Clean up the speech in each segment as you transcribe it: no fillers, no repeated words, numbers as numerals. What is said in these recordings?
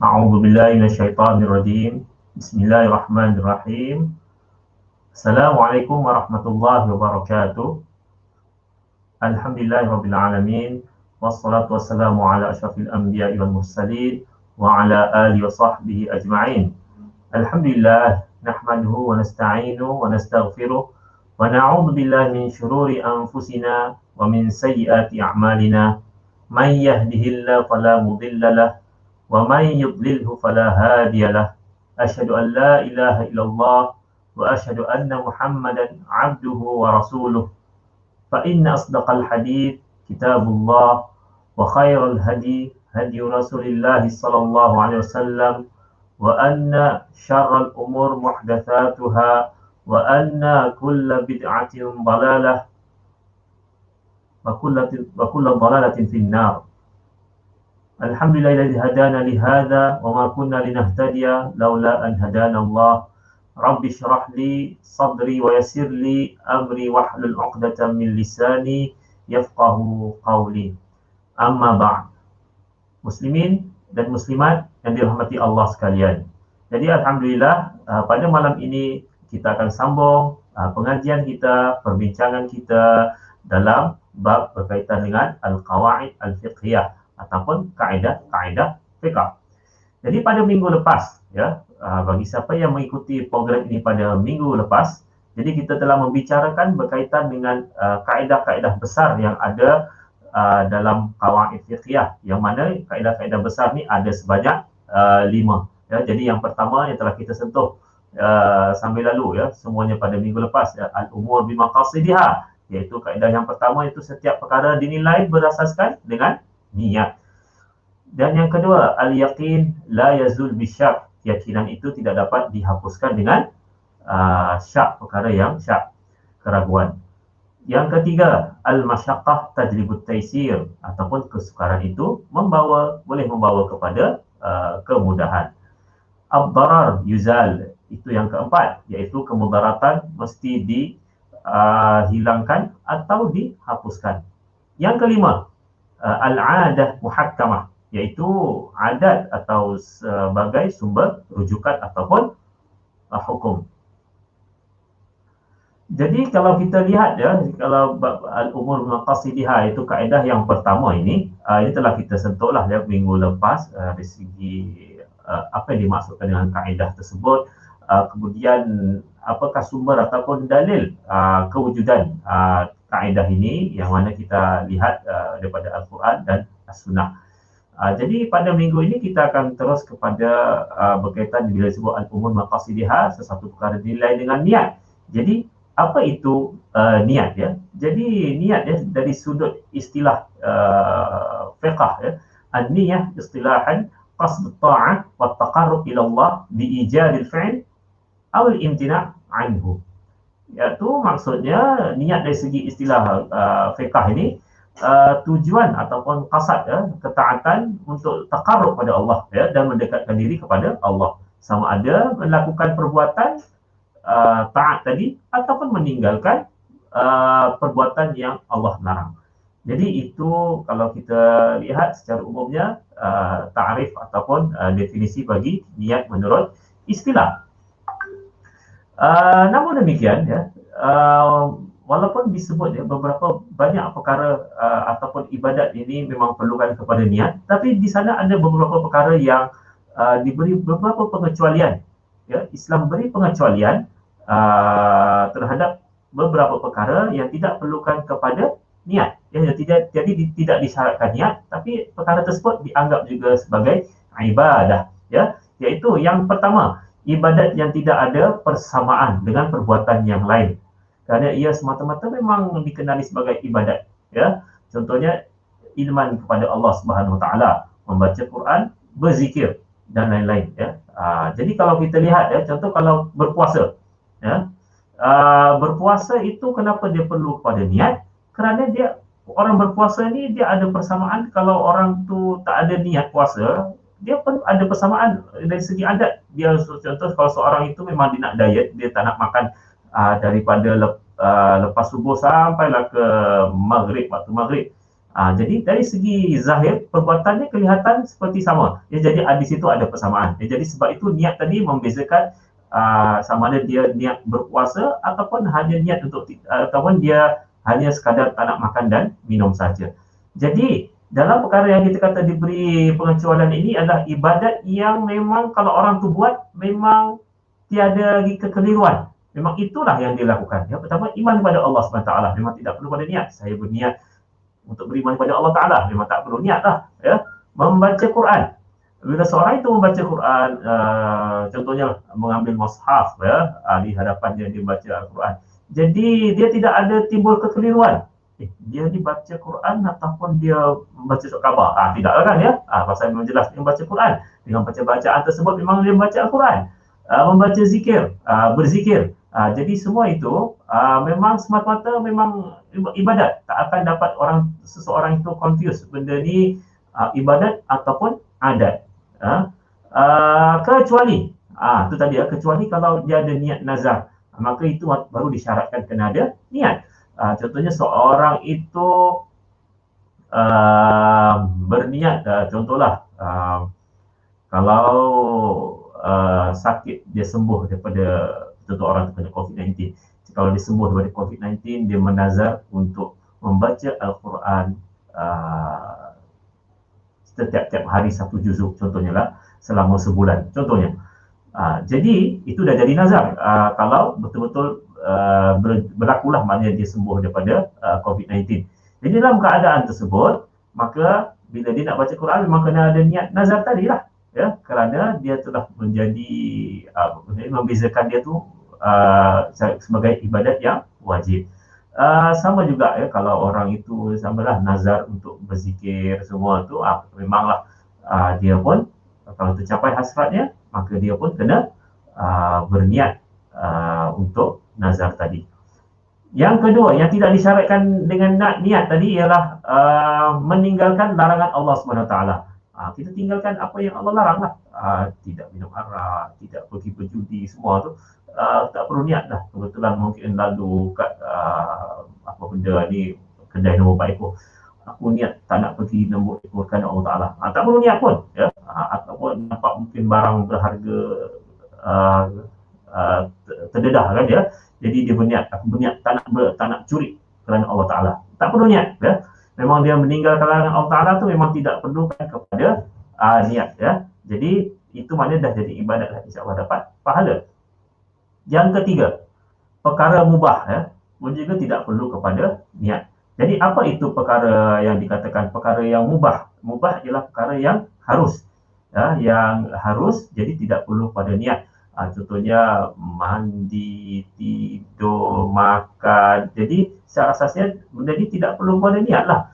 A'udzu billahi minasyaitonir rajim. Bismillahirrahmanirrahim. Assalamualaikum warahmatullahi wabarakatuh. Alhamdulillahirabbil alamin. Wassalatu wassalamu ala asyrafil anbiya'i wal mursalin wa ala alihi wa sahbihi ajma'in. Alhamdulillah nahmaduhu wa nasta'inuhu wa nastaghfiruh wa na'udzu billahi min syururi anfusina wa min sayyiati a'malina. Man yahdihillahu fala mudilla lahu ومن يضلله فلا هادي له أشهد أن لا إله إلا الله وأشهد أن محمدا عبده ورسوله فإن أصدق الحديث كتاب الله وخير الهدي هدي رسول الله صلى الله عليه وسلم وأن شر الأمور محدثاتها وأن كل بدعة ضلالة وكل ضلالة في النار. Alhamdulillahilladzi hadana li hadza wa ma kunna linahtadiya laula an hadana Allah. Rabbi shrah li sadri wa yassir li amri wahlul 'uqdatam min lisani yafqahu qawli. Amma ba'd. Muslimin dan muslimat yang dirahmati Allah sekalian. Jadi alhamdulillah pada malam ini kita akan sambung pengajian kita, perbincangan kita dalam bab berkaitan dengan al-qawaid al-fiqhiyah ataupun kaedah-kaedah fiqh. Jadi pada minggu lepas, ya, bagi siapa yang mengikuti program ini pada minggu lepas, jadi kita telah membicarakan berkaitan dengan kaedah-kaedah besar yang ada dalam qawaid fiqhiyah, yang mana kaedah-kaedah besar ni ada sebanyak 5. Ya, jadi yang pertama yang telah kita sentuh sambil lalu, ya, semuanya pada minggu lepas, ya, al-umur bimaqasidiha, iaitu kaedah yang pertama itu setiap perkara dinilai berasaskan dengan niat. Dan yang kedua, al-yaqin la yazul bisyak, keyakinan itu tidak dapat dihapuskan dengan syak, perkara yang syak, keraguan. Yang ketiga, al-masyaqqah tajlibut taysir, ataupun kesukaran itu boleh membawa kepada kemudahan. Ad-darar yuzal, itu yang keempat, iaitu kemudaratan mesti dihilangkan atau dihapuskan. Yang kelima, al-'adah muhakkamah, iaitu adat atau sebagai sumber rujukan ataupun hukum. Jadi kalau kita lihat, ya, kalau al-umur maqasidiha itu kaedah yang pertama ini telah kita sentuhlah, ya, minggu lepas dari segi apa yang dimaksudkan dengan kaedah tersebut, kemudian apakah sumber ataupun dalil kewujudan kaedah ini, yang mana kita lihat daripada Al-Quran dan As-Sunnah. Jadi pada minggu ini kita akan terus kepada berkaitan bila disebut al-umur maqasidiha, sesuatu perkara dinilai dengan niat. Jadi apa itu niat, ya? Jadi niat, ya, dari sudut istilah fiqh, ya, an-niyah istilahan qasd at-ta'ah wa at-taqarrub ila Allah bi ijadil fi'l aw al-imtina' anhu. Iaitu maksudnya niat dari segi istilah fiqh ini tujuan ataupun qasad, ya, ketaatan untuk taqarrub pada Allah, ya, dan mendekatkan diri kepada Allah, sama ada melakukan perbuatan taat tadi ataupun meninggalkan perbuatan yang Allah larang. Jadi itu kalau kita lihat secara umumnya ta'rif ataupun definisi bagi niat menurut istilah. Namun demikian, ya, walaupun disebut, ya, beberapa banyak perkara ataupun ibadat ini memang perlukan kepada niat, tapi di sana ada beberapa perkara yang diberi beberapa pengecualian. Ya, Islam beri pengecualian terhadap beberapa perkara yang tidak perlukan kepada niat. Ya, tidak disyaratkan niat, tapi perkara tersebut dianggap juga sebagai ibadah. Ya, iaitu yang pertama, ibadat yang tidak ada persamaan dengan perbuatan yang lain. Kerana ia semata-mata memang dikenali sebagai ibadat. Ya, contohnya iman kepada Allah Subhanahu Wa Taala, membaca Quran, berzikir dan lain-lain. Ya, jadi kalau kita lihat, ya, contoh kalau berpuasa, ya, berpuasa itu kenapa dia perlu pada niat? Kerana dia orang berpuasa ni dia ada persamaan. Kalau orang tu tak ada niat puasa, dia pun ada persamaan dari segi adat. Dia contoh kalau seorang itu memang dia nak diet, dia tak nak makan daripada lepas subuh sampailah ke maghrib, waktu maghrib. Jadi dari segi zahir perbuatannya kelihatan seperti sama. Ya, jadi di situ ada persamaan. Ya, jadi sebab itu niat tadi membezakan sama ada dia niat berpuasa ataupun hanya niat untuk ataupun dia hanya sekadar tak nak makan dan minum saja. Jadi dalam perkara yang kita kata diberi pengecualian ini adalah ibadat yang memang kalau orang tu buat memang tiada kekeliruan. Memang itulah yang dilakukan. Yang pertama, iman kepada Allah SWT. Memang tidak perlu pada niat. Saya berniat untuk beriman kepada Allah Ta'ala. Memang tak perlu niat lah. Ya. Membaca Quran. Bila seorang itu membaca Quran, contohnya mengambil mushaf, ya, di hadapan dia baca Al-Quran. Jadi dia tidak ada timbul kekeliruan. Dia dibaca Quran ataupun dia membaca surat khabar. Tidaklah kan, ya. Pasal memang jelas dia membaca Quran. Dengan bacaan tersebut memang dia membaca Al-Quran. Membaca zikir, berzikir. Jadi semua itu memang semata-mata memang ibadat. Tak akan dapat seseorang itu confuse benda ni ibadat ataupun adat. Kecuali itu tadi, kecuali kalau dia ada niat nazar, maka itu baru disyaratkan kena ada niat. Contohnya seorang itu berniat, contohlah kalau sakit dia sembuh daripada, contoh orang terkena COVID-19, kalau dia sembuh daripada COVID-19, dia menazar untuk membaca Al-Quran setiap hari satu juzuk, contohnya lah, selama sebulan, contohnya. Jadi itu dah jadi nazar. Kalau betul-betul berlakulah, maknanya dia sembuh daripada COVID-19. Jadi dalam keadaan tersebut, maka bila dia nak baca Quran, memang kena ada niat nazar tadi lah. Ya, kerana dia telah menjadi membezakan dia tu sebagai ibadat yang wajib. Sama juga, ya, kalau orang itu samalah nazar untuk berzikir semua tu, memanglah dia pun kalau tercapai hasratnya, maka dia pun kena berniat untuk nazar tadi. Yang kedua, yang tidak disyaratkan dengan niat tadi ialah meninggalkan larangan Allah SWT. Kita tinggalkan apa yang Allah larang lah. Tidak minum arak, tidak pergi berjudi, semua tu tak perlu niat dah. Kebetulan mungkin lalu kat apa benda ni, kedai nombor 4 ekor, aku niat tak nak pergi nombor ekor kerana Allah Ta'ala. Tak perlu niat pun, ya. Ataupun nampak mungkin barang berharga terdedah kan, ya. Jadi dia berniat, aku berniat tak nak curi kerana Allah Ta'ala. Tak perlu niat, ya. Memang dia meninggalkan larangan Allah Ta'ala tu memang tidak perlukan kepada niat, ya. Jadi itu maknanya dah jadi ibadat lah, insya-Allah dapat pahala. Yang ketiga, perkara mubah, ya, pun juga tidak perlu kepada niat. Jadi apa itu perkara yang dikatakan perkara yang mubah? Mubah ialah perkara yang harus, ya, yang harus, jadi tidak perlu pada niat. Contohnya mandi, tidur, makan. Jadi secara asasnya benda ni tidak perlu pada niat lah.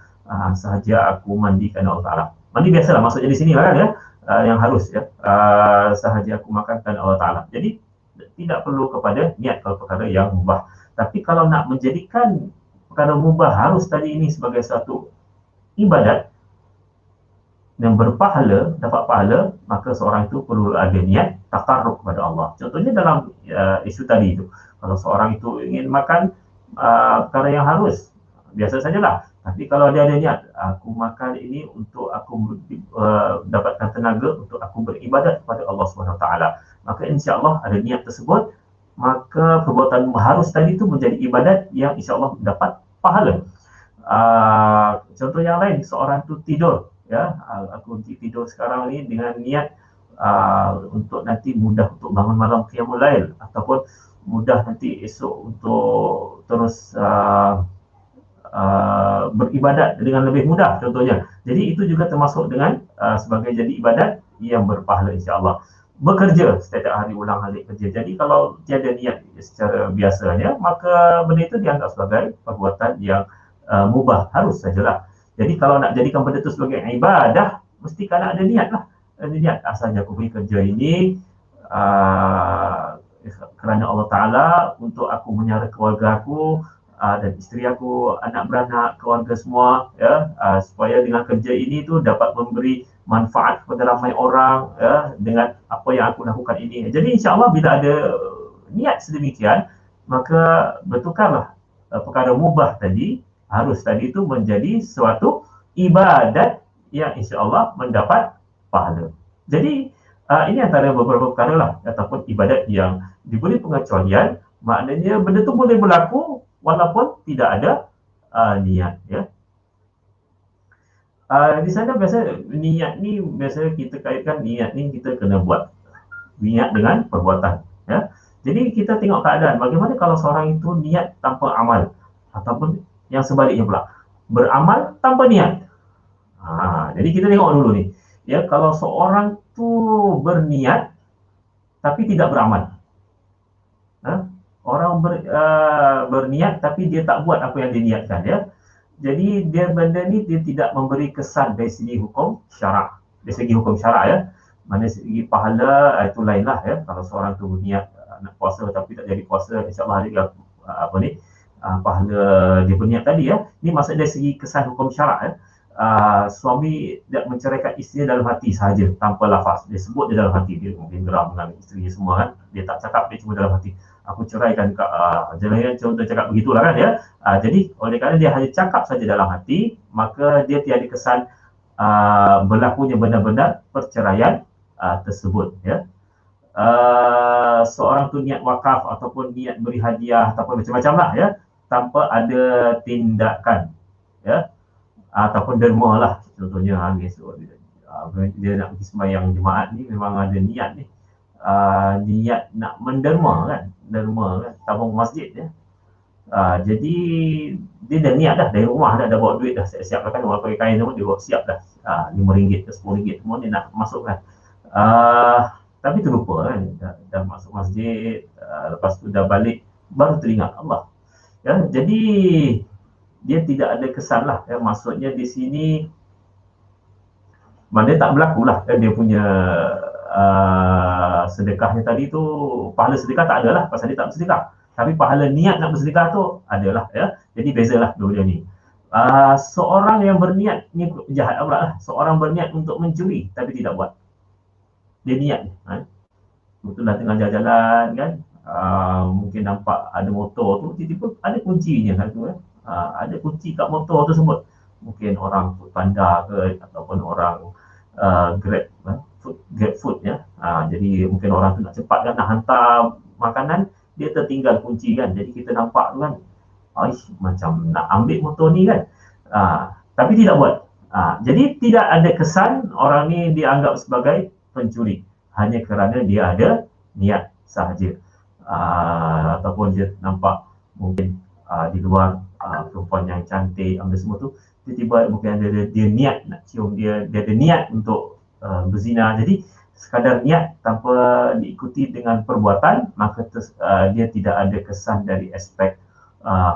Sahaja aku mandi kerana Allah Ta'ala. Mandi biasalah maksudnya di sini lah kan, ya. Yang harus, ya. Sahaja aku makan kerana Allah Ta'ala. Jadi tidak perlu kepada niat kalau perkara yang mubah. Tapi kalau nak menjadikan perkara mubah harus tadi ini sebagai satu ibadat yang berpahala, dapat pahala, maka seorang itu perlu ada niat taqarrub kepada Allah. Contohnya dalam isu tadi itu, kalau seorang itu ingin makan perkara yang harus, biasa sajalah. Tapi kalau dia ada niat, aku makan ini untuk aku dapatkan tenaga untuk aku beribadat kepada Allah SWT, maka insya-Allah ada niat tersebut, maka perbuatan harus tadi itu menjadi ibadat yang insya-Allah dapat pahala. Contoh yang lain, seorang itu tidur, ya, aku tidur sekarang ni dengan niat untuk nanti mudah untuk bangun malam qiyamul lail, ataupun mudah nanti esok untuk terus beribadat dengan lebih mudah contohnya. Jadi itu juga termasuk dengan sebagai jadi ibadat yang berpahala insya-Allah. Bekerja setiap hari ulang alik kerja. Jadi kalau tiada niat secara biasanya, maka benda itu dianggap sebagai perbuatan yang mubah, harus sajalah. Jadi kalau nak jadikan benda itu sebagai ibadah, mesti kena ada niat lah. Ada niat, asalnya aku pergi kerja ini kerana Allah Ta'ala, untuk aku menyara keluarga aku, dan isteri aku, anak beranak, keluarga semua, ya, supaya dengan kerja ini tu dapat memberi manfaat kepada ramai orang, ya, dengan apa yang aku lakukan ini. Jadi insya-Allah bila ada niat sedemikian, maka bertukarlah perkara mubah tadi, harus tadi itu menjadi suatu ibadat yang insya-Allah mendapat pahala. Jadi ini antara beberapa perkara lah ataupun ibadat yang diberi pengecualian, maknanya benda tu boleh berlaku walaupun tidak ada niat, ya. Di sana biasa niat ni biasa kita kaitkan, niat ni kita kena buat niat dengan perbuatan, ya. Jadi kita tengok keadaan bagaimana kalau seorang itu niat tanpa amal, ataupun yang sebaliknya pula, beramal tanpa niat. Jadi kita tengok dulu ni, ya, kalau seorang tu berniat tapi tidak beramal, orang berniat tapi dia tak buat apa yang dia niatkan, ya. Jadi dia benda ni dia tidak memberi kesan dari segi hukum syarak. Dari segi hukum syarak, ya. Mana segi pahala itu lainlah, ya. Kalau seorang tu berniat nak puasa tapi tak jadi puasa, insya-Allah ada pahala dia berniat tadi, ya. Ini maksud dari segi kesan hukum syarak, ya. Suami tidak menceraikan isterinya dalam hati sahaja tanpa lafaz. Dia sebut dia dalam hati, dia mungkin geram dengan isterinya semua kan. Dia tak cakap, dia cuma dalam hati. Aku ceraikan kak, jangan contoh cakap begitulah kan, ya. Jadi oleh kerana dia hanya cakap saja dalam hati, maka dia tiada kesan berlakunya benar-benar perceraian tersebut, ya. Seorang tu niat wakaf ataupun niat beri hadiah ataupun macam-macam lah, ya, tanpa ada tindakan, ya, ataupun derma lah contohnya, dia nak pergi sembahyang jemaat ni memang ada niat ni, niat nak menderma kan, derma kan, tabung masjid, ya. Jadi dia dah niat dah dari rumah dah bawa duit dah siap-siap kan, orang pakai kain semua dia bawa siap dah, RM5 ke RM10 semua dia nak masukkan, tapi terlupa kan, dah masuk masjid, lepas tu dah balik baru teringat Allah, ya. Jadi dia tidak ada kesan lah, ya. Maksudnya di sini mana tak berlaku lah, ya, dia punya sedekahnya tadi tu, pahala sedekah tak ada lah pasal dia tak bersedekah, tapi pahala niat nak bersedekah tu adalah, ya. Jadi bezalah dua-dua ni. Seorang yang berniat ni jahat pula lah, seorang berniat untuk mencuri tapi tidak buat, dia niat betul lah tengah jalan-jalan kan, mungkin nampak ada motor tu, tiba-tiba ada kuncinya kan tu, ada kunci kat motor tersebut, mungkin orang Foodpanda ke ataupun orang Grab food, ya. Jadi mungkin orang tu nak cepat kan, nak hantar makanan, dia tertinggal kunci kan, jadi kita nampak tu kan, macam nak ambil motor ni kan, tapi tidak buat. Jadi tidak ada kesan orang ni dianggap sebagai pencuri, hanya kerana dia ada niat sahaja, ataupun dia nampak mungkin di luar perempuan yang cantik, ambil semua tu, tiba-tiba mungkin dia niat nak cium, dia ada niat untuk berzina. Jadi sekadar niat tanpa diikuti dengan perbuatan, maka dia tidak ada kesan dari aspek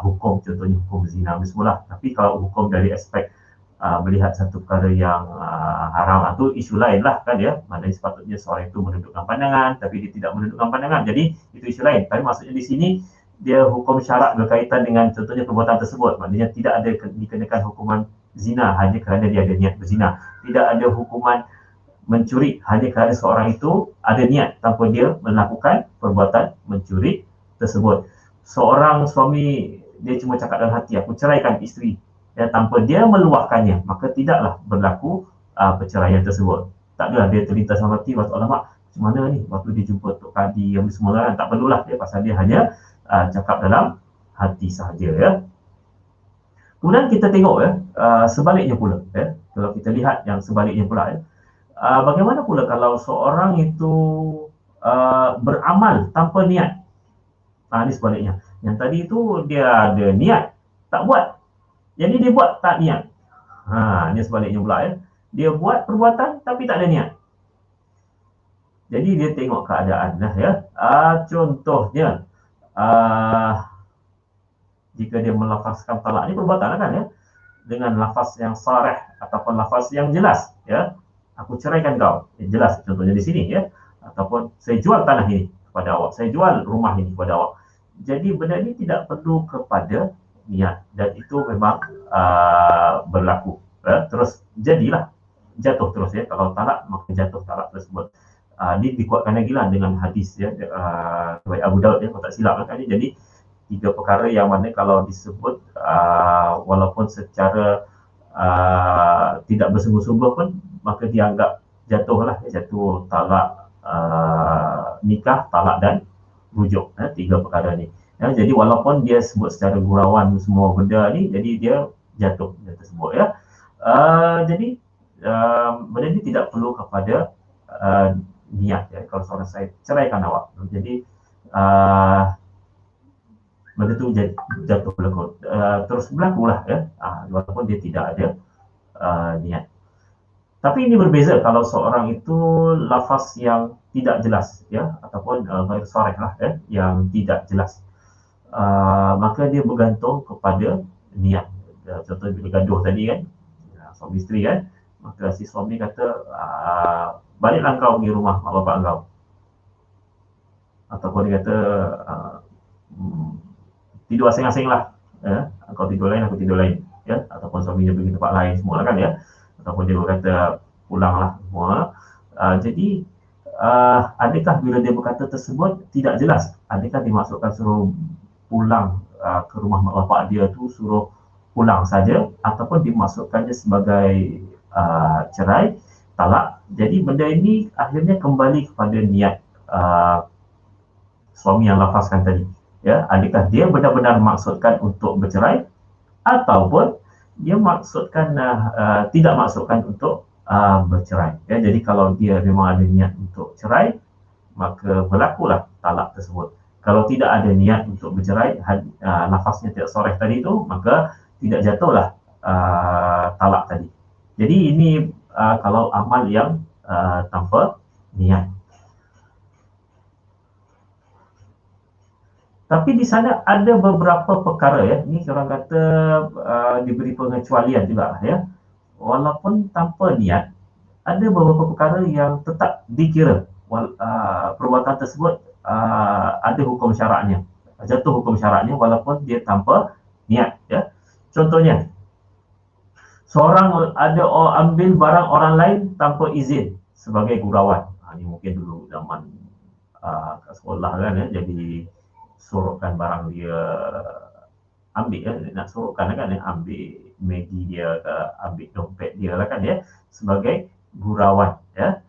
hukum, contohnya hukum zina semula. Tapi kalau hukum dari aspek melihat satu perkara yang haram, itu isu lain lah kan, ya. Maknanya sepatutnya seorang itu menundukkan pandangan, tapi dia tidak menundukkan pandangan, jadi itu isu lain. Tapi maksudnya di sini dia hukum syarak berkaitan dengan contohnya perbuatan tersebut, maknanya tidak ada dikenakan hukuman zina hanya kerana dia ada niat berzina, tidak ada hukuman mencuri hanya kerana seorang itu ada niat tanpa dia melakukan perbuatan mencuri tersebut. Seorang suami dia cuma cakap dalam hati, aku ceraikan isteri, ya, tanpa dia meluahkannya, maka tidaklah berlaku perceraian tersebut. Tak adalah dia terlintas dalam hati, waktu alamak macam mana ni, waktu dia jumpa Tok Kadi yang semua kan, tak perlulah dia, pasal dia hanya cakap dalam hati sahaja, ya. Kemudian kita tengok, ya, sebaliknya pula, ya. Kalau kita lihat yang sebaliknya pula, ya, bagaimana pula kalau seorang itu beramal tanpa niat? Ini sebaliknya. Yang tadi itu dia ada niat, tak buat. Jadi dia buat tak niat. Ini sebaliknya pula ya. Dia buat perbuatan tapi tak ada niat. Jadi dia tengok keadaan lah ya. Contohnya, jika dia melafazkan talak, ini perbuatan kan ya, dengan lafaz yang sarih ataupun lafaz yang jelas ya. Aku ceraikan kau. Jelas contohnya di sini ya. Ataupun saya jual tanah ini kepada awak. Saya jual rumah ini kepada awak. Jadi benda ini tidak perlu kepada niat dan itu memang berlaku. Terus jadilah jatuh terus ya. Kalau talak maka jatuh talak tersebut. Ini dikuatkan lagi lah dengan hadis ya, Abu Daud ya, kalau tak silap kan. Jadi 3 perkara yang mana kalau disebut walaupun secara tidak bersungguh-sungguh pun maka dianggap jatuh lah, jatuh talak, nikah, talak dan rujuk, 3 perkara ni. Jadi walaupun dia sebut secara gurauan semua benda ni, jadi dia jatuh benda tersebut ya. Jadi benda ni tidak perlu kepada niat ya. Kalau seorang saya ceraikan awak, jadi benda tu jatuh berlaku, terus berlaku lah ya, walaupun dia tidak ada niat. Tapi ini berbeza kalau seorang itu lafaz yang tidak jelas ya, ataupun ghair sharih lah ya, yang tidak jelas. Maka dia bergantung kepada niat. Contoh bila gaduh tadi kan, suami isteri kan, maka si suami kata baliklah kau pergi rumah mak bapak kau, ataupun dia kata tidur asing-asing lah ya. Kau tidur lain, aku tidur lain ya. Ataupun suaminya pergi tempat lain semua lah kan ya. Ataupun dia berkata pulanglah semua. Jadi adakah bila dia berkata tersebut tidak jelas, adakah dimaksudkan suruh pulang ke rumah mak bapak dia tu suruh pulang saja, ataupun dimaksudkannya sebagai cerai, talak. Jadi benda ini akhirnya kembali kepada niat suami yang lafazkan tadi ya. Adakah dia benar-benar maksudkan untuk bercerai ataupun dia maksudkan tidak maksudkan untuk bercerai ya. Jadi kalau dia memang ada niat untuk cerai, maka berlakulah talak tersebut. Kalau tidak ada niat untuk bercerai, lafaznya tidak sharih tadi itu, maka tidak jatuhlah talak tadi. Jadi ini kalau amal yang tanpa niat. Tapi di sana ada beberapa perkara ya, ni orang kata diberi pengecualian juga ya. Walaupun tanpa niat, ada beberapa perkara yang tetap dikira perbuatan tersebut ada hukum syaraknya, jatuh hukum syaraknya walaupun dia tanpa niat ya. Contohnya, seorang ada ambil barang orang lain tanpa izin sebagai gurauan. Ini mungkin dulu zaman kat sekolah kan ya, jadi suruhkan barang dia ambil ya, nak suruhkan kan ya, ambil Maggi dia ke, ambil dompet dia lah kan ya, sebagai gurauan ya.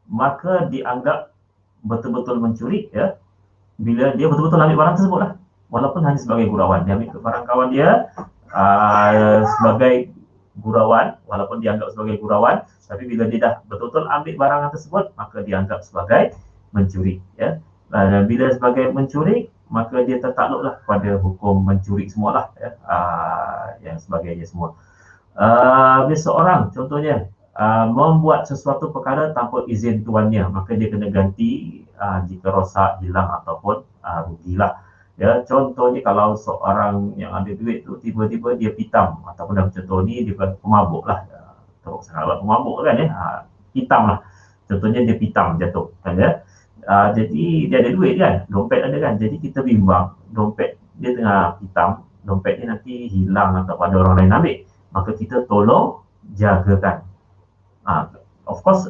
Maka dianggap betul-betul mencuri ya bila dia betul-betul ambil barang tersebut lah, walaupun hanya sebagai gurauan. Dia ambil barang kawan dia sebagai gurauan, walaupun dianggap sebagai gurauan, tapi bila dia dah betul-betul ambil barang tersebut, maka dianggap sebagai mencuri ya. Dan bila sebagai mencuri, maka dia tertakluklah pada hukum mencuri semualah ya, yang sebagainya semua. Bila seorang contohnya membuat sesuatu perkara tanpa izin tuannya, maka dia kena ganti jika rosak, hilang ataupun rugilah ya. Contohnya kalau seorang yang ada duit tu tiba-tiba dia pitam, ataupun dalam contoh ni dia pemabuk lah, teruk sangat pemabuk kan ya, pitam lah contohnya, dia pitam jatuh kan ya. Jadi dia ada duit kan, dompet ada kan, jadi kita bimbang dompet dia tengah hitam, dompet dia nanti hilang atau ada orang lain ambil, maka kita tolong jagakan. Of course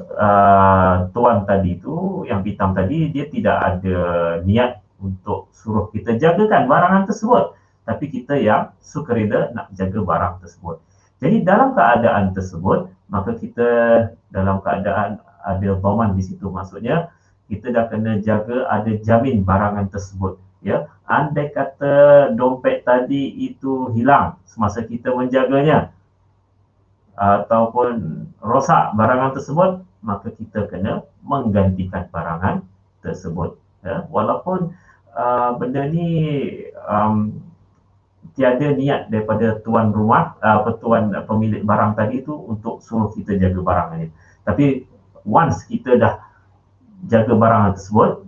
tuan tadi tu yang hitam tadi dia tidak ada niat untuk suruh kita jagakan barangan tersebut, tapi kita yang sukarela nak jaga barang tersebut. Jadi dalam keadaan tersebut, maka kita dalam keadaan ada dhaman di situ, maksudnya kita dah kena jaga, ada jamin barangan tersebut ya. Andai kata dompet tadi itu hilang semasa kita menjaganya ataupun rosak barangan tersebut, maka kita kena menggantikan barangan tersebut ya. Walaupun benda ni tiada niat daripada tuan rumah, tuan pemilik barang tadi itu untuk suruh kita jaga barang ini. Tapi once kita dah jaga barang tersebut,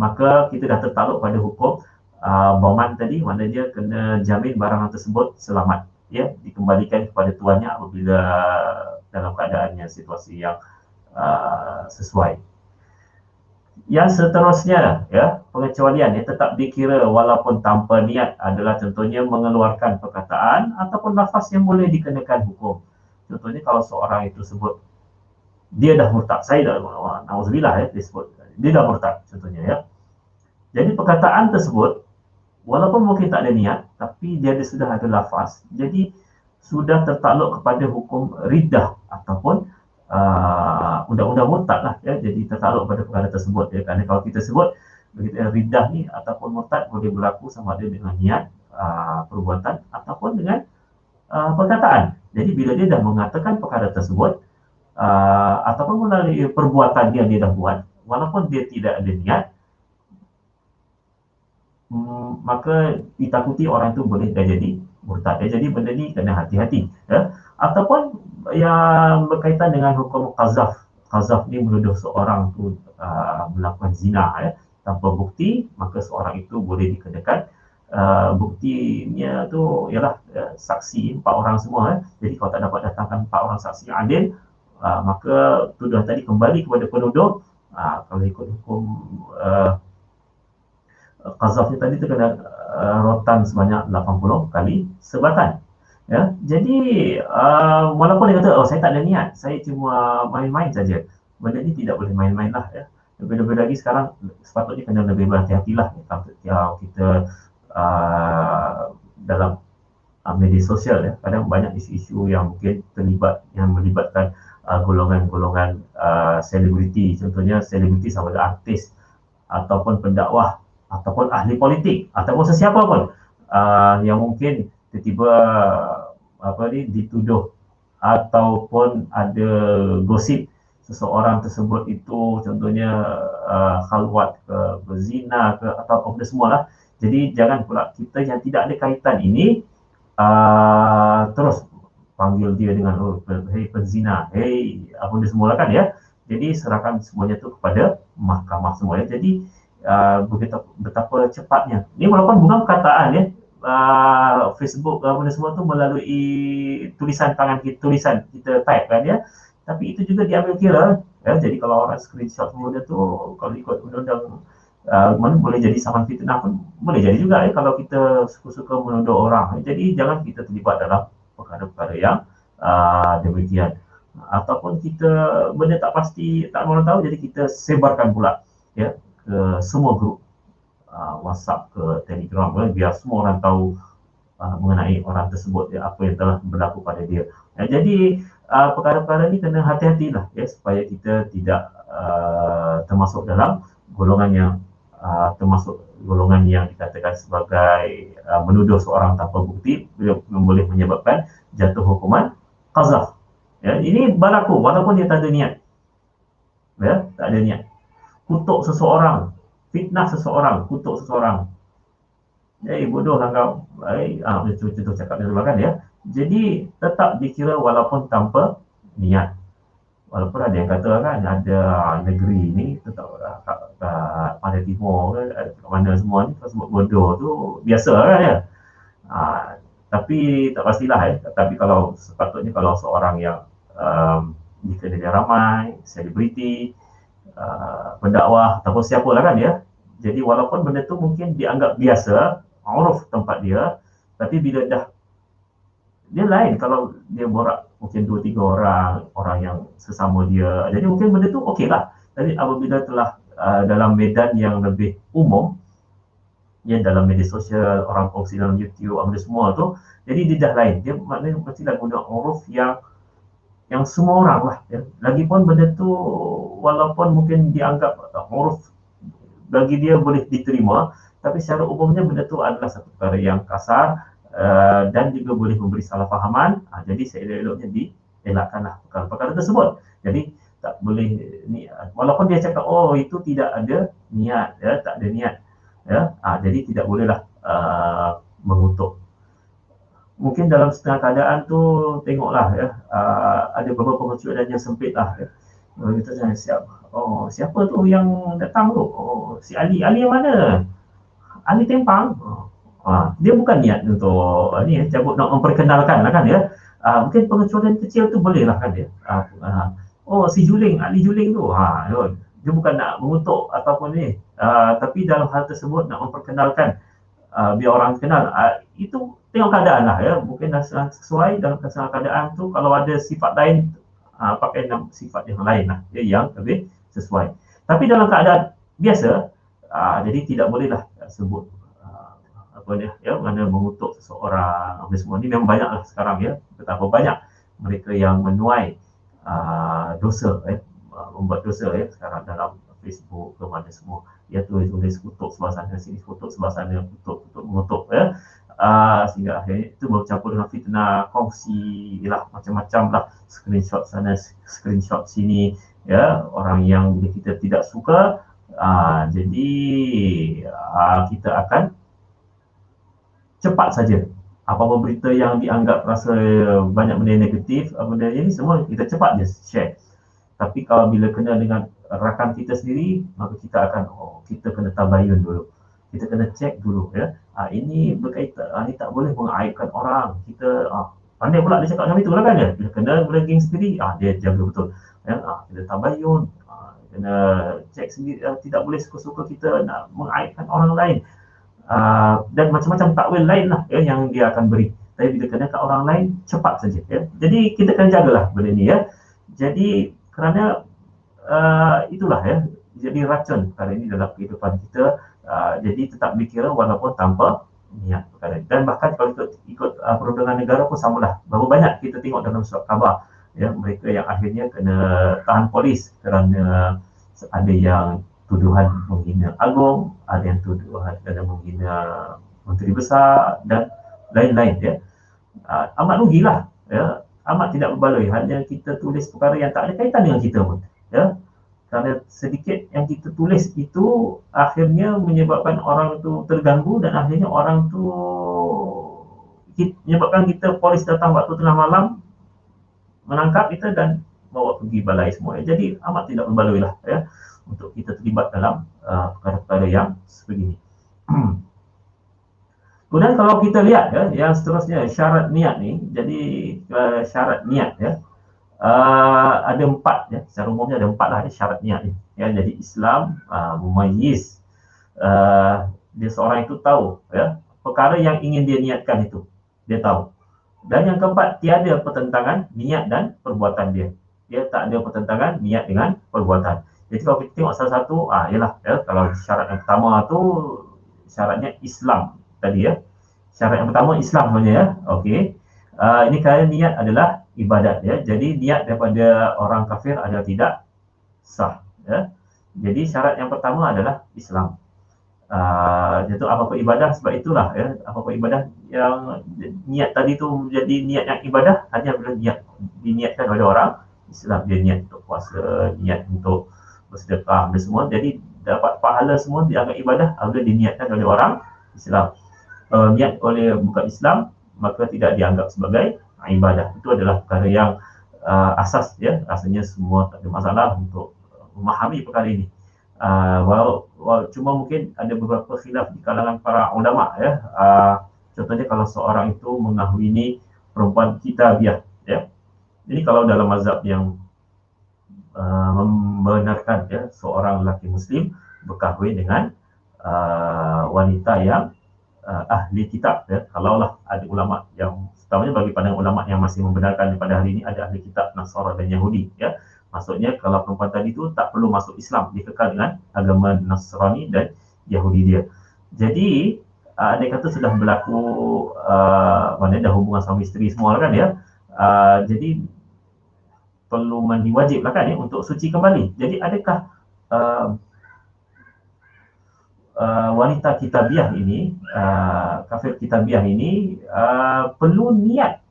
maka kita dah tertakluk pada hukum Boman tadi, mana dia kena jamin barang tersebut selamat, ya, dikembalikan kepada tuannya apabila dalam keadaan yang situasi yang sesuai. Yang seterusnya, ya, pengecualian yang tetap dikira walaupun tanpa niat adalah contohnya mengeluarkan perkataan ataupun lafaz yang boleh dikenakan hukum. Contohnya kalau seorang itu sebut dia dah murtad, saya dah, nauzubillah, ya, disebut dia dah murtad contohnya, ya. Jadi perkataan tersebut walaupun mungkin tak ada niat, tapi dia sudah ada lafaz, jadi sudah tertakluk kepada hukum riddah ataupun undang-undang murtad lah, ya. Jadi tertakluk pada perkara tersebut, ya. Kerana kalau kita sebut riddah ni ataupun murtad boleh berlaku sama ada dengan niat perbuatan ataupun dengan perkataan. Jadi bila dia dah mengatakan perkara tersebut ataupun melalui perbuatan dia dah buat, walaupun dia tidak ada niat, maka ditakuti orang itu boleh dah jadi murtad, ya. Jadi benda ni kena hati-hati, ya. Ataupun yang berkaitan dengan hukum qazaf. Qazaf ni menuduh seorang tu melakukan zina, ya, tanpa bukti, maka seorang itu boleh dikenakan buktinya tu ialah saksi 4 orang semua, ya. Jadi kalau tak dapat datangkan 4 orang saksi yang adil, maka tuduhan tadi kembali kepada penuduh. Kalau ikut hukum qazaf ni tadi tu kena rotan sebanyak 80 kali sebatan, ya. Jadi walaupun dia kata, oh saya tak ada niat, saya cuma main-main saja, benda ni tidak boleh main-main lah, ya. Lebih-lebih lagi sekarang sepatutnya kena lebih berhati-hatilah kalau kita dalam media sosial, ya. Kadang banyak isu-isu yang mungkin terlibat, yang melibatkan golongan-golongan selebriti, contohnya selebriti sama ada artis ataupun pendakwah ataupun ahli politik ataupun sesiapa pun yang mungkin tiba-tiba dituduh ataupun ada gosip seseorang tersebut itu contohnya khalwat ke, berzina ke, atau apa semua lah. Jadi jangan pula kita yang tidak ada kaitan ini terus panggil dia dengan hey penzina, hey apa dia semua lah, kan, ya. Jadi serahkan semuanya tu kepada mahkamah semua, ya. Jadi betapa cepatnya. Ini walaupun bukan perkataan, ya, Facebook benda semua tu melalui tulisan tangan kita, tulisan kita type, kan, ya. Tapi itu juga diambil kira, ya. Jadi kalau orang screenshot semua dia tu, kalau ikut undang-undang mana boleh jadi saman fitnah pun boleh jadi juga, ya, kalau kita suka-suka menuduh orang. Jadi jangan kita terlibat dalam perkara-perkara yang demikian. Ataupun kita benda tak pasti, tak mahu tahu, jadi kita sebarkan pula, ya, ke semua grup WhatsApp, ke Telegram, biar semua orang tahu mengenai orang tersebut, ya, apa yang telah berlaku pada dia. Ya, jadi perkara-perkara ni kena hati-hatilah, ya, supaya kita tidak termasuk dalam golongan yang dikatakan sebagai menuduh seorang tanpa bukti, boleh menyebabkan jatuh hukuman qazaf. Ya, ini berlaku walaupun dia tak ada niat, ya, tak ada niat. Kutuk seseorang, fitnah seseorang, kutuk seseorang, bodoh lah kau, contoh cakap dia kan, ya. Jadi tetap dikira walaupun tanpa niat. Walaupun ada yang kata kan, ada negeri ni tetap pada timur ke mana semua ni, kalau sebut bodoh tu biasa kan, ya. Tapi tak pastilah, ya. Tapi kalau sepatutnya kalau seorang yang dikenali ramai, selebriti, pendakwah ataupun siapa lah, kan, ya. Jadi walaupun benda tu mungkin dianggap biasa, uruf tempat dia, tapi bila dah dia lain kalau dia borak mungkin 2-3 orang yang sesama dia, jadi mungkin benda tu okey lah. Tapi apabila telah dalam medan yang lebih umum, ya, dalam media sosial, orang kongsi dalam YouTube, apa semua tu, jadi dia dah lain. Dia maknanya mestilah guna uruf yang semua orang lah, ya. Lagipun benda tu walaupun mungkin dianggap uruf bagi dia boleh diterima, tapi secara umumnya benda tu adalah satu perkara yang kasar dan juga boleh memberi salah fahaman. Jadi seelok-eloknya dielakkanlah perkara-perkara tersebut. Jadi tak boleh ni, walaupun dia cakap oh itu tidak ada niat, ya, tak ada niat, ya. Jadi tidak bolehlah mengutuk. Mungkin dalam setengah keadaan tu tengoklah ya, ada beberapa pengecualian yang sempit lah ya. Kita tanya siapa tu yang datang tu? Oh, si Ali. Ali yang mana? Ali Tempang. Dia bukan niat untuk ni cabut nak memperkenalkan lah kan ya. Mungkin pengecualian kecil tu boleh lah kan ya. Si Juling, Ali Juling tu. Dia bukan nak mengutuk ataupun ni. Tapi dalam hal tersebut nak memperkenalkan, biar orang kenal. Itu tengok keadaan lah ya. Mungkin dah sesuai dalam keadaan tu. Kalau ada sifat lain, pakai sifat yang lain lah ya, yang lebih sesuai. Tapi dalam keadaan biasa, jadi tidak bolehlah sebut mana mengutuk seseorang. Apa semua ni memang banyak lah sekarang ya. Betapa banyak mereka yang menuai dosa membuat dosa ya sekarang dalam Facebook ke mana semua. Dia tulis kutuk sebelah sana, sini kutuk sebelah sana, mengutuk ya. Sehingga akhirnya itu bercampur dengan fitnah, kongsi lah, macam-macam lah, screenshot sana, screenshot sini ya, orang yang kita tidak suka. Jadi kita akan cepat saja apa-apa berita yang dianggap rasa banyak benda negatif, benda ini semua kita cepat je share. Tapi kalau bila kena dengan rakan kita sendiri, maka kita akan kita kena tabayun dulu, kita kena cek dulu ya. Ini berkaitan, ini tak boleh mengaibkan orang. Kita pandai pula dia cakap macam itu lah kan ya. Bila kena geng sendiri, dia jaga betul ya. Kita tabayun, kena cek sendiri, tidak boleh suka-suka kita nak mengaibkan orang lain. Dan macam-macam takwil lain lah ya, yang dia akan beri. Tapi bila kena kat orang lain, cepat saja ya. Jadi kita kena jagalah benda ni ya. Jadi kerana itulah ya, jadi racun perkara ini dalam kehidupan kita. Jadi tetap dikira walaupun tanpa niat perkara. Dan bahkan kalau ikut perundangan negara pun samalah. Berapa banyak kita tengok dalam surat khabar ya, mereka yang akhirnya kena tahan polis kerana ada yang tuduhan menghina agung, ada yang tuduhan kerana menghina menteri besar dan lain-lain ya. Amat rugilah ya, amat tidak berbaloi. Hanya kita tulis perkara yang tak ada kaitan dengan kita pun ya. Kerana sedikit yang kita tulis itu akhirnya menyebabkan orang tu terganggu, dan akhirnya orang tu menyebabkan kita polis datang waktu tengah malam menangkap kita dan bawa pergi balai semua. Jadi amat tidak berbaloi lah ya untuk kita terlibat dalam perkara-perkara yang sebegini. Kemudian kalau kita lihat ya, yang seterusnya syarat niat ni. Jadi syarat niat ya, ada 4 ya, secara umumnya ada 4 lah ya, syarat niat ni ya. Jadi Islam mumayyiz, dia seorang itu tahu ya perkara yang ingin dia niatkan itu, dia tahu. Dan yang keempat, tiada pertentangan niat dan perbuatan dia. Dia tak ada pertentangan niat dengan perbuatan. Jadi kalau kita tengok salah satu, ialah ya, kalau syarat yang pertama tu syaratnya Islam tadi ya. Syarat yang pertama Islam sebenarnya ya. Okey. Ini kerana niat adalah ibadat ya. Jadi niat daripada orang kafir adalah tidak sah ya. Jadi syarat yang pertama adalah Islam. Iaitu apa-apa ibadah, sebab itulah ya, apa-apa ibadah yang niat tadi tu menjadi niat yang ibadah hanya bila niat diniatkan oleh orang Islam. Dia niat untuk puasa, niat untuk bersedekah dan semua, jadi dapat pahala semua dianggap ibadah apabila diniatkan oleh orang Islam. Niat oleh bukan Islam maka tidak dianggap sebagai ibadah. Itu adalah perkara yang asas ya. Rasanya semua tak ada masalah untuk memahami perkara ini. Cuma mungkin ada beberapa khilaf di kalangan para ulama ya. Contohnya kalau seorang itu mengahwini perempuan kitabiah ya. Jadi kalau dalam mazhab yang membenarkan ya, seorang lelaki muslim berkahwin dengan wanita yang ahli kitab ya. Kalaulah ada ulama yang, terutamanya bagi pandangan ulama yang masih membenarkan pada hari ini ada ahli kitab Nasara dan Yahudi ya. Maksudnya kalau perempuan tadi tu tak perlu masuk Islam, dia kekal dengan agama Nasrani dan Yahudi dia. Jadi andai kata sudah berlaku mana dah hubungan suami isteri semua kan ya. Jadi perlu mandi wajib lah kan ya, untuk suci kembali. Jadi adakah wanita kitabiah ini, kafir kitabiah ini perlu niat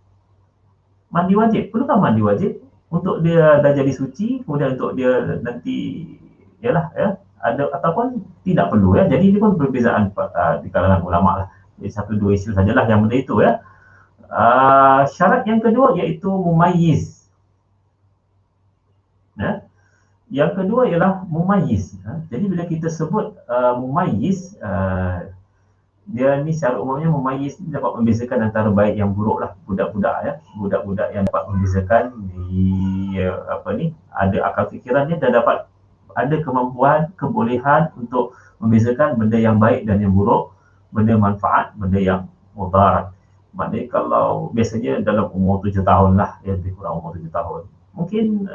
mandi wajib? Perlukah mandi wajib untuk dia dah jadi suci, kemudian untuk dia nanti ialah ya, ada ataupun tidak perlu ya. Jadi ini pun perbezaan di kalangan ulama lah. Jadi satu dua isu sajalah yang benda itu ya. Syarat yang kedua iaitu mumayyiz. Ya. Yang kedua ialah mumayyiz. Jadi bila kita sebut mumayyiz, dia ni secara umumnya mumayyiz ni dapat membezakan antara baik yang buruk lah, budak-budak ya, budak-budak yang dapat membezakan di ada akal fikirannya dan dapat ada kemampuan, kebolehan untuk membezakan benda yang baik dan yang buruk, benda manfaat, benda yang mudarat. Maknanya kalau biasanya dalam umur 7 tahun lah, ya, lebih kurang umur 7 tahun. Mungkin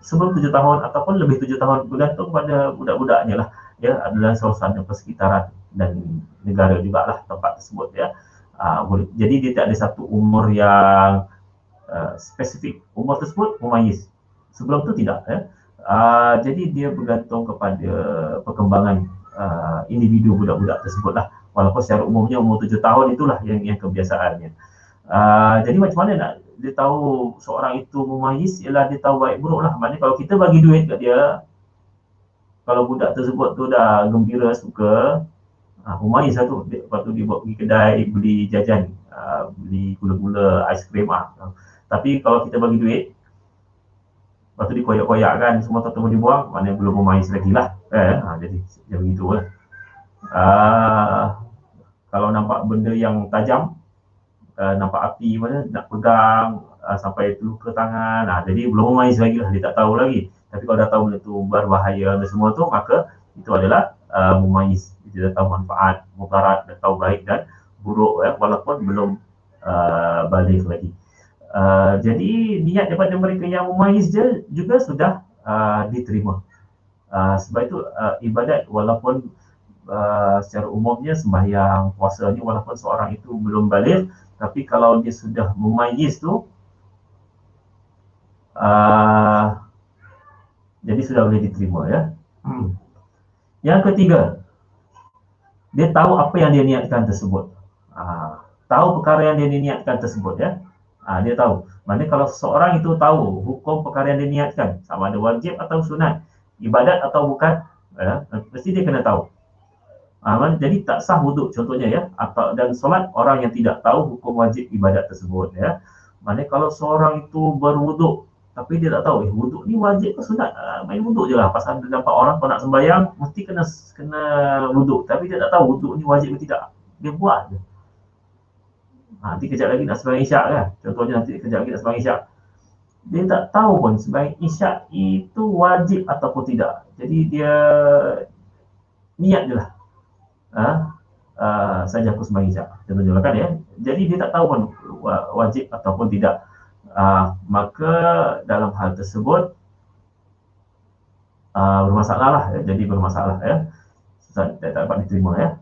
sebelum 7 tahun ataupun lebih 7 tahun, bergantung pada budak-budaknya lah, ya, adalah suasana persekitaran dan negara jugalah tempat tersebut ya. Jadi dia tak ada satu umur yang spesifik. Umur tersebut mumayyiz. Sebelum tu tidak ya. Jadi dia bergantung kepada perkembangan individu budak-budak tersebut lah. Walaupun secara umumnya umur 7 tahun itulah yang kebiasaannya. Jadi macam mana nak dia tahu seorang itu mumayyiz? Ialah dia tahu baik buruk lah. Maknanya kalau kita bagi duit kat dia, kalau budak tersebut tu dah gembira, suka, mumayyiz lah tu. Lepas tu dia buat pergi kedai, beli jajan, beli gula-gula, aiskrim. Tapi kalau kita bagi duit, lepas tu dia koyak-koyak kan, semua tak tahu dia buang, maknanya belum mumayyiz lagi lah. Jadi begitu lah. Kalau nampak benda yang tajam, nampak api mana, nak pegang, sampai luka tangan, jadi belum mumayyiz lagi lah, dia tak tahu lagi. Tapi kalau dah tahu benda tu berbahaya dan semua tu, maka itu adalah mumayyiz. Dia dah tahu manfaat, mudarat, dah tahu baik dan buruk ya, walaupun belum balik lagi. Jadi niat daripada mereka yang mumayyiz juga sudah diterima. Sebab itu ibadat walaupun secara umumnya sembahyang, puasa ni walaupun seorang itu belum balik, tapi kalau dia sudah mumayyiz tu, jadi sudah boleh diterima ya. Yang ketiga, dia tahu apa yang dia niatkan tersebut. Tahu perkara yang dia niatkan tersebut ya. Dia tahu. Maksudnya kalau seseorang itu tahu hukum perkara yang dia niatkan, sama ada wajib atau sunat, ibadat atau bukan, mesti dia kena tahu. Jadi tak sah wuduk contohnya ya, dan solat orang yang tidak tahu hukum wajib ibadat tersebut ya. Maksudnya kalau seorang itu berwuduk tapi dia tak tahu wuduk ni wajib ke sunat, main wuduk je lah, pasal dia nampak orang kalau nak sembahyang mesti kena wuduk, tapi dia tak tahu wuduk ni wajib ke tidak, dia buat je. Nanti kejap lagi nak sembahyang isyak kan, contohnya nanti kejap lagi nak sembahyang isyak, dia tak tahu pun sembahyang isyak itu wajib ataupun tidak, jadi dia niat je lah, saja aku sembahyang isyak contohnya kan ya, jadi dia tak tahu pun wajib ataupun tidak. Maka dalam hal tersebut bermasalah lah ya. Jadi bermasalah ya, tak dapat diterima ya.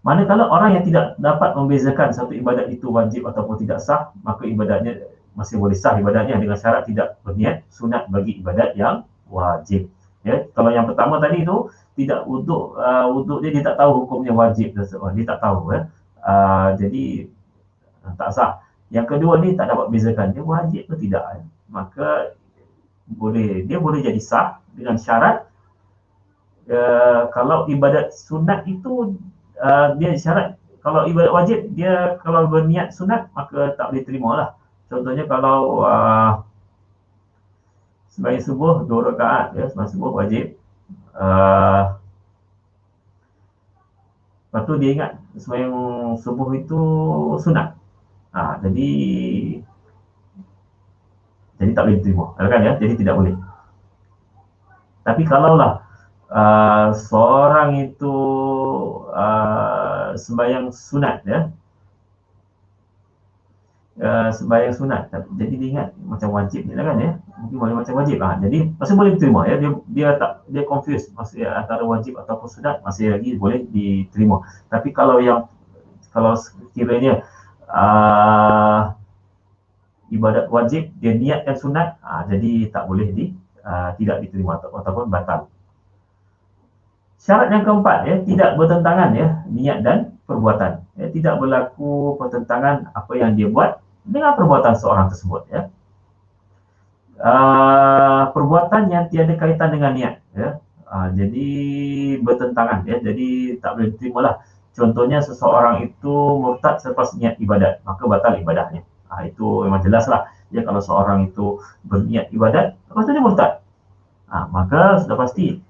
Manakala orang yang tidak dapat membezakan satu ibadat itu wajib ataupun tidak sah, maka ibadatnya masih boleh sah ibadatnya dengan syarat tidak berniat sunat bagi ibadat yang wajib ya. Kalau yang pertama tadi itu tidak wuduk dia tak tahu hukumnya wajib tersebut, dia tak tahu ya. Jadi tak sah. Yang kedua ni tak dapat bezakan dia wajib atau tidak, maka dia boleh jadi sah dengan syarat kalau ibadat sunat itu dia syarat, kalau ibadat wajib dia kalau berniat sunat maka tak boleh terima lah. Contohnya kalau sembahyang subuh 2 rakaat ya, sembahyang subuh wajib, lepas tu dia ingat sembahyang subuh itu sunat, jadi tak boleh diterima kan ya, jadi tidak boleh. Tapi kalaulah seorang itu sembahyang sunat ya, sembahyang sunat, jadi dia ingat macam wajib ni kan ya, mungkin boleh macam wajib, jadi masih boleh diterima ya, dia confuse masih antara wajib ataupun sunat, masih lagi boleh diterima. Tapi kalau sekiranya ibadat wajib dia niatkan sunat, jadi tak boleh tidak diterima ataupun batal. Syarat yang keempat ya, tidak bertentangan ya niat dan perbuatan ya, tidak berlaku pertentangan apa yang dia buat dengan perbuatan seorang tersebut ya. Perbuatan yang tiada kaitan dengan niat ya, jadi bertentangan ya, jadi tak boleh diterima lah. Contohnya seseorang itu murtad selepas niat ibadat, maka batal ibadahnya. Itu memang jelas lah. Ya, kalau seorang itu berniat ibadat, lepas tu dia murtad. Maka sudah pasti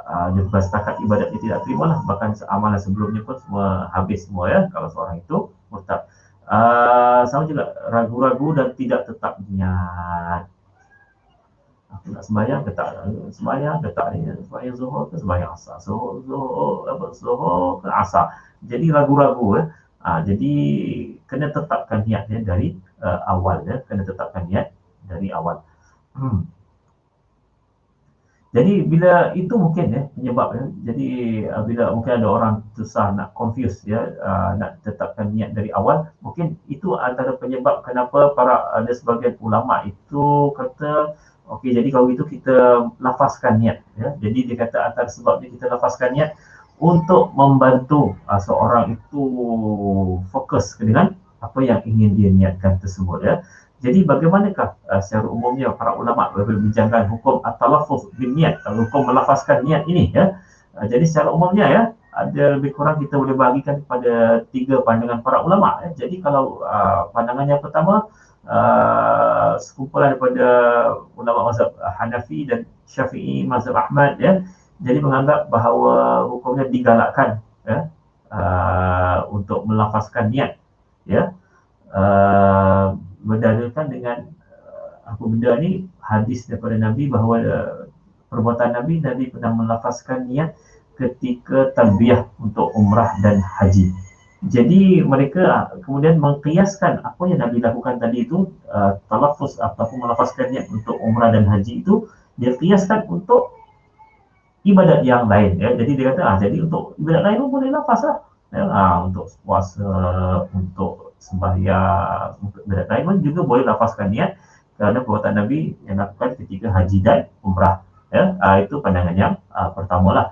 dia bukan setakat ibadat dia tidak terima lah, bahkan amalan sebelumnya pun semua habis semua ya, kalau seorang itu murtad. Sama juga ragu-ragu dan tidak tetap niat. Aku nak sembahyang ke tak? Sembahyang ke tak ni? Sembahyang Zuhur ke sembahyang Asar? Zuhur ke Asar? Jadi ragu-ragu ya. Jadi kena tetapkan niat ya dari awal ya. Kena tetapkan niat dari awal. Jadi bila itu mungkin ya penyebab ya. Jadi bila mungkin ada orang susah nak confuse ya, nak tetapkan niat dari awal, mungkin itu antara penyebab kenapa ada sebagian ulama itu kata okey, jadi kalau itu kita lafazkan niat ya. Jadi dia kata antara sebabnya kita lafazkan niat untuk membantu seorang itu fokus dengan apa yang ingin dia niatkan tersebut ya. Jadi bagaimanakah secara umumnya para ulama berbincangkan hukum at-talaffuz bin niat, hukum melafazkan niat ini ya. Jadi secara umumnya ya, ada lebih kurang kita boleh bahagikan kepada 3 pandangan para ulama ya. Jadi kalau pandangan yang pertama, sekumpulan daripada ulama mazhab Hanafi dan Syafi'i, mazhab Ahmad ya. Jadi menganggap bahawa hukumnya digalakkan ya, untuk melafazkan niat ya. Berdalilkan dengan apa benda ni, hadis daripada Nabi bahawa perbuatan Nabi pernah melafazkan niat ketika talbiyah untuk umrah dan haji. Jadi mereka kemudian mengkiaskan apa yang Nabi lakukan tadi itu, talaffuz ataupun melafazkan niat untuk umrah dan haji itu, dia kiaskan untuk ibadat yang lain ya. Jadi dia kata jadi untuk ibadat lain pun boleh lafaz lah ya, untuk puasa, untuk sembahyang, untuk ibadat lain pun juga boleh lafazkan niat kerana perbuatan Nabi yang lakukan ketika haji dan umrah ya. Itu pandangan yang pertama lah.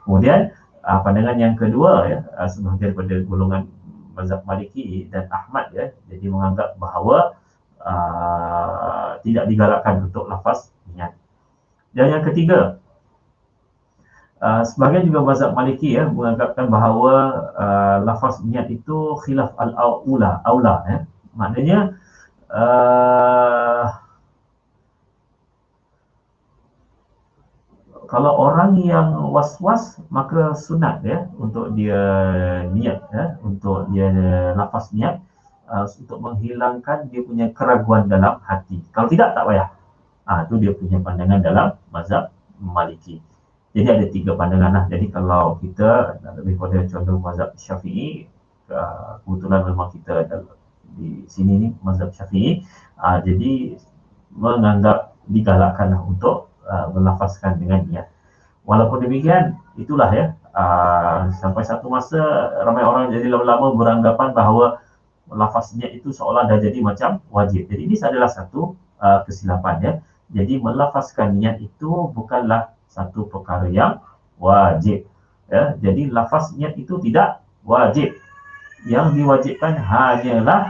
Kemudian pandangan yang kedua ya, sebahagian daripada golongan mazhab Maliki dan Ahmad ya, jadi menganggap bahawa tidak digalakkan untuk lafaz niat. Dan yang ketiga, sebahagian juga mazhab Maliki ya menganggapkan bahawa lafaz niat itu khilaf al-aula ya. Maknanya kalau orang yang was-was maka sunat ya untuk dia niat ya, untuk dia lafaz niat untuk menghilangkan dia punya keraguan dalam hati. Kalau tidak, tak payah. Itu dia punya pandangan dalam mazhab Maliki. Jadi ada 3 pandangan lah. Jadi kalau kita lebih pada contoh mazhab Syafi'i, kebetulan memang kita di sini ni mazhab Syafi'i, jadi menganggap digalakkan lah untuk melafazkan dengan niat. Walaupun demikian, itulah ya, sampai satu masa ramai orang jadi lama-lama beranggapan bahawa lafaz niat itu seolah dah jadi macam wajib. Jadi ini adalah satu kesilapan ya. Jadi melafazkan niat itu bukanlah satu perkara yang wajib ya. Jadi lafaz niat itu tidak wajib. Yang diwajibkan hanyalah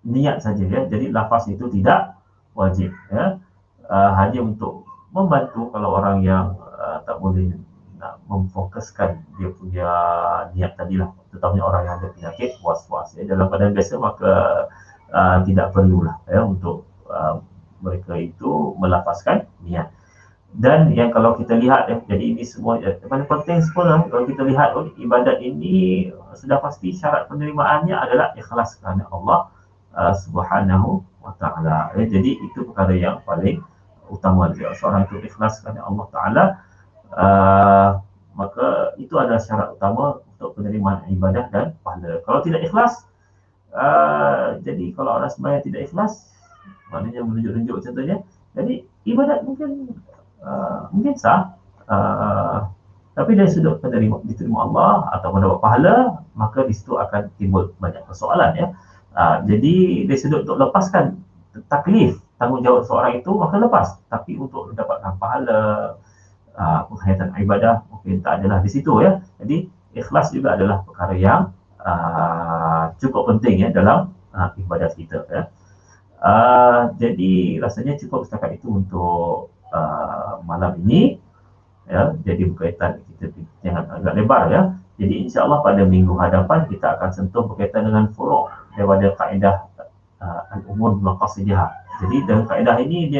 niat saja ya. Jadi lafaz itu tidak wajib ya. Hanya untuk membantu kalau orang yang tak boleh nak memfokuskan dia punya niat tadilah, terutamanya orang yang ada penyakit was-was ya. Dalam keadaan biasa maka tidak perlulah ya untuk mereka itu melafazkan niat. Dan yang kalau kita lihat ya, jadi ini semua paling penting semua kalau kita lihat ibadat ini sudah pasti syarat penerimaannya adalah ikhlas kerana Allah Subhanahu wa taala. Jadi itu perkara yang paling utama dia. Seorang itu ikhlas kerana Allah taala, maka itu adalah syarat utama untuk penerimaan ibadah dan pahala. Kalau tidak ikhlas, jadi kalau orang sembahyang tidak ikhlas, maknanya menunjuk-nunjuk contohnya, jadi ibadat mungkin sah, tapi dari sudut diterima Allah atau mendapat pahala, maka di situ akan timbul banyak persoalan ya. Jadi dari sudut untuk lepaskan taklif, tanggungjawab seorang itu, maka lepas. Tapi untuk mendapatkan pahala, penghayatan ibadah mungkin tak adalah di situ ya. Jadi ikhlas juga adalah perkara yang cukup penting ya dalam ibadat kita ya. Jadi rasanya cukup setakat itu untuk malam ini, ya. Jadi berkaitan, kita jangan agak lebar ya. Jadi insya-Allah pada minggu hadapan kita akan sentuh berkaitan dengan furu' daripada kaedah al-umur maqasidihah. Jadi dalam kaedah ini,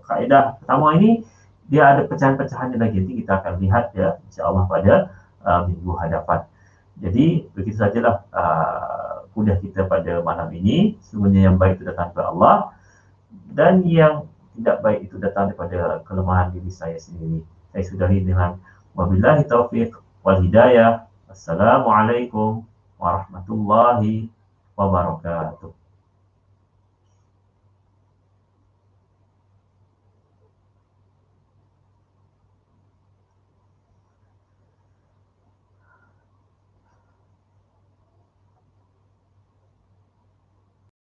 kaedah pertama ini dia ada pecahan-pecahannya lagi. Nanti kita akan lihat ya insya-Allah pada minggu hadapan. Jadi begitu sajalah kuliah kita pada malam ini. Semuanya yang baik itu datang dari Allah, dan yang tidak baik itu datang daripada kelemahan diri saya sendiri. Saya sudahi dengan wabillahi taufiq wal hidayah. Assalamualaikum warahmatullahi wabarakatuh.